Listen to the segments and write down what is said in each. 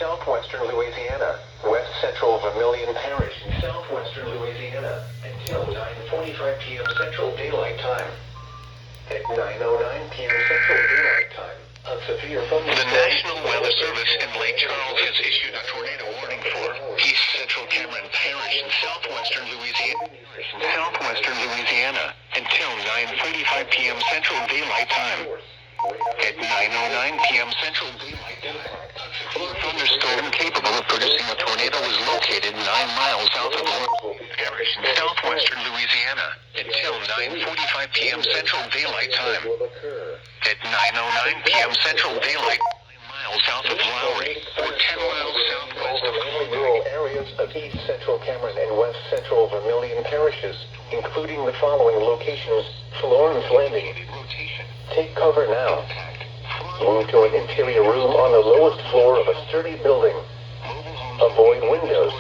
southwestern Louisiana, west central Vermilion Parish in southwestern Louisiana, until 9:45 p.m. Central Daylight Time. At 9:09 p.m. Central Daylight Time, a severe thunderstorm. The National Weather Service in Lake Charles has issued a tornado warning for east central Cameron Parish in southwestern Louisiana until 9:45 p.m. Central Daylight Time. At 9:09 p.m. Central Daylight Time, a thunderstorm capable of producing a tornado was located 9 miles south of Vermilion Parish in southwestern Louisiana until 9:45 p.m. Central Daylight Time. At 9:09 p.m. Central Daylight, 9 miles south of Lowry, or 10 miles southwest of rural areas of east central Cameron and west central Vermilion parishes, including the following locations: Florence Landing. Take cover now. Move to an interior room on the lowest floor of a sturdy building. Avoid windows.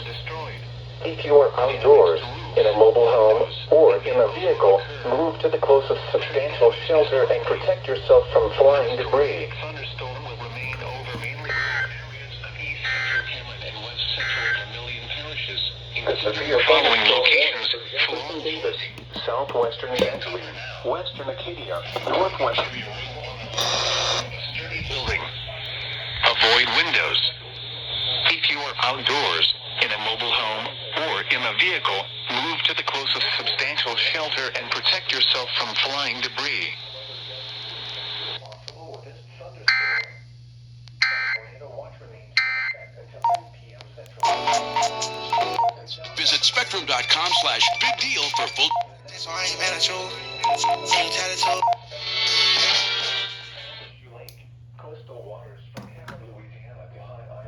If you are outdoors, in a mobile home, or in a vehicle, move to the closest substantial shelter and protect yourself from flying debris. thunderstorm will remain over mainly rural areas of east central Cameron and west central Vermilion parishes, including the following locations: Davis, southwestern Chantilly, western Acadia, northwestern building. Avoid windows. If you are outdoors, in a mobile home, or in a vehicle, move to the closest substantial shelter and protect yourself from flying debris. Visit spectrum.com/big deal for full. That's why I ain't mad at you. Ain't tatted